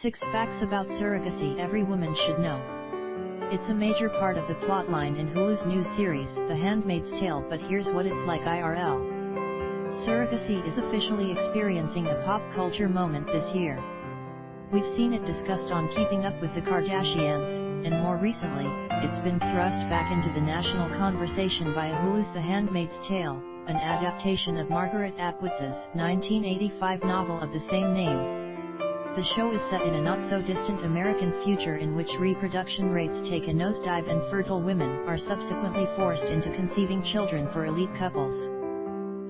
6 Facts about surrogacy every woman should know. It's a major part of the plotline in Hulu's new series, The Handmaid's Tale, but here's what it's like IRL. Surrogacy is officially experiencing a pop culture moment this year. We've seen it discussed on Keeping Up with the Kardashians, and more recently, it's been thrust back into the national conversation via Hulu's The Handmaid's Tale, an adaptation of Margaret Atwoods' 1985 novel of the same name. The show is set in a not-so-distant American future in which reproduction rates take a nosedive and fertile women are subsequently forced into conceiving children for elite couples.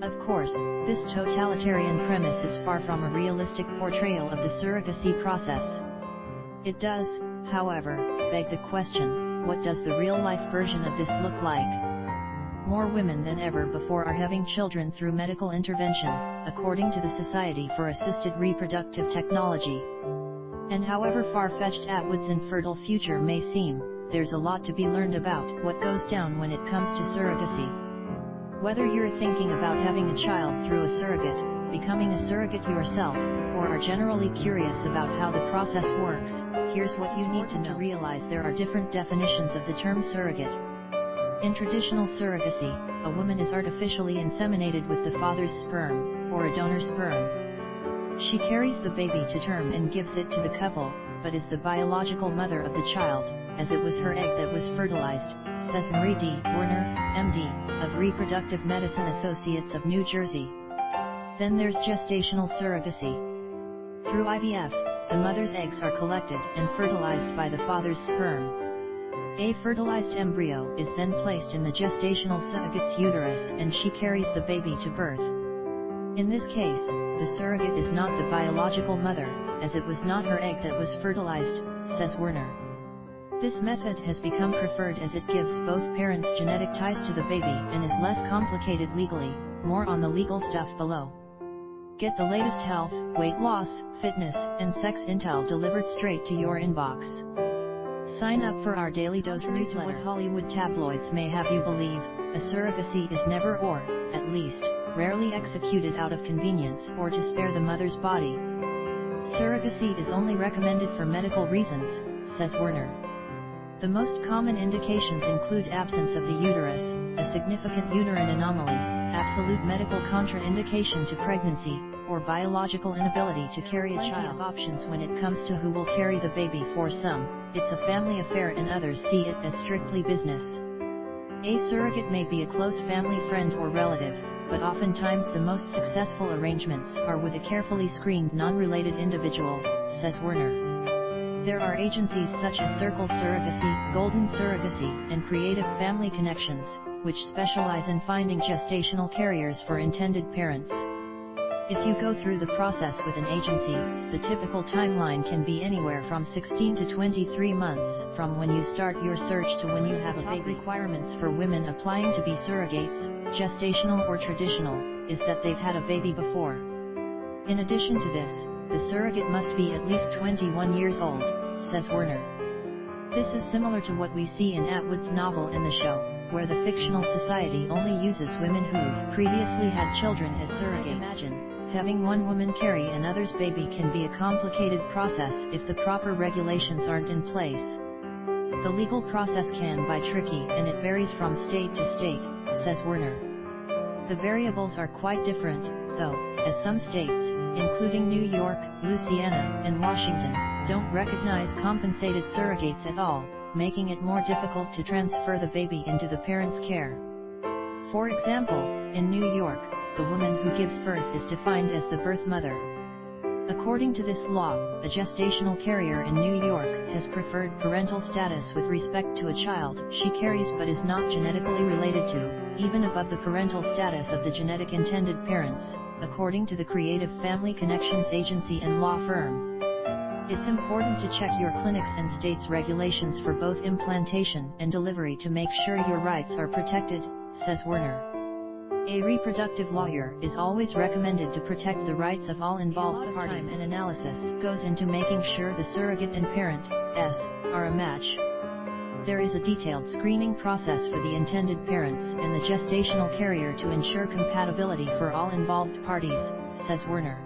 Of course, this totalitarian premise is far from a realistic portrayal of the surrogacy process. It does, however, beg the question, what does the real-life version of this look like? More women than ever before are having children through medical intervention, according to the Society for Assisted Reproductive Technology. And however far-fetched Atwood's infertile future may seem, there's a lot to be learned about what goes down when it comes to surrogacy. Whether you're thinking about having a child through a surrogate, becoming a surrogate yourself, or are generally curious about how the process works, here's what you need to know. Realize there are different definitions of the term surrogate. In traditional surrogacy, a woman is artificially inseminated with the father's sperm, or a donor sperm. She carries the baby to term and gives it to the couple, but is the biological mother of the child, as it was her egg that was fertilized, says Marie D. Werner, MD, of Reproductive Medicine Associates of New Jersey. Then there's gestational surrogacy. Through IVF, the mother's eggs are collected and fertilized by the father's sperm. A fertilized embryo is then placed in the gestational surrogate's uterus and she carries the baby to birth. In this case, the surrogate is not the biological mother, as it was not her egg that was fertilized, says Werner. This method has become preferred as it gives both parents genetic ties to the baby and is less complicated legally. More on the legal stuff below. Get the latest health, weight loss, fitness, and sex intel delivered straight to your inbox. Sign up for our daily dose newsletter. What Hollywood tabloids may have you believe, a surrogacy is never or, at least, rarely executed out of convenience or to spare the mother's body. Surrogacy is only recommended for medical reasons, says Werner. The most common indications include absence of the uterus, a significant uterine anomaly, absolute medical contraindication to pregnancy, or biological inability to carry a child. Options when it comes to who will carry the baby. For some, it's a family affair and others see it as strictly business. A surrogate may be a close family friend or relative, but oftentimes the most successful arrangements are with a carefully screened non-related individual, says Werner. There are agencies such as Circle Surrogacy, Golden Surrogacy, and Creative Family Connections, which specialize in finding gestational carriers for intended parents. If you go through the process with an agency, the typical timeline can be anywhere from 16 to 23 months from when you start your search to when you have a baby. Requirements for women applying to be surrogates, gestational or traditional, is that they've had a baby before. In addition to this, the surrogate must be at least 21 years old, says Werner. This is similar to what we see in Atwood's novel and the show, where the fictional society only uses women who've previously had children as surrogates. Imagine, having one woman carry another's baby can be a complicated process if the proper regulations aren't in place. The legal process can be tricky and it varies from state to state, says Werner. The variables are quite different, though, as some states, including New York, Louisiana, and Washington, don't recognize compensated surrogates at all, making it more difficult to transfer the baby into the parent's care. For example, in New York, the woman who gives birth is defined as the birth mother. According to this law, a gestational carrier in New York has preferred parental status with respect to a child she carries but is not genetically related to, even above the parental status of the genetic intended parents, according to the Creative Family Connections agency and law firm. It's important to check your clinics and states' regulations for both implantation and delivery to make sure your rights are protected, says Werner. A reproductive lawyer is always recommended to protect the rights of all involved parties. Time and analysis goes into making sure the surrogate and parent, are a match. There is a detailed screening process for the intended parents and the gestational carrier to ensure compatibility for all involved parties, says Werner.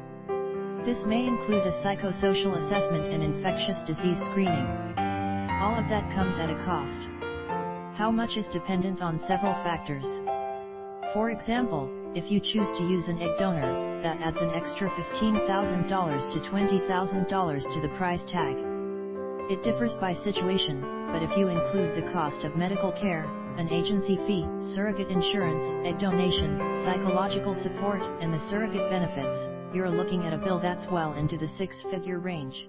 This may include a psychosocial assessment and infectious disease screening. All of that comes at a cost. How much is dependent on several factors. For example, if you choose to use an egg donor, that adds an extra $15,000 to $20,000 to the price tag. It differs by situation, but if you include the cost of medical care, an agency fee, surrogate insurance, egg donation, psychological support, and the surrogate benefits, you're looking at a bill that's well into the six-figure range.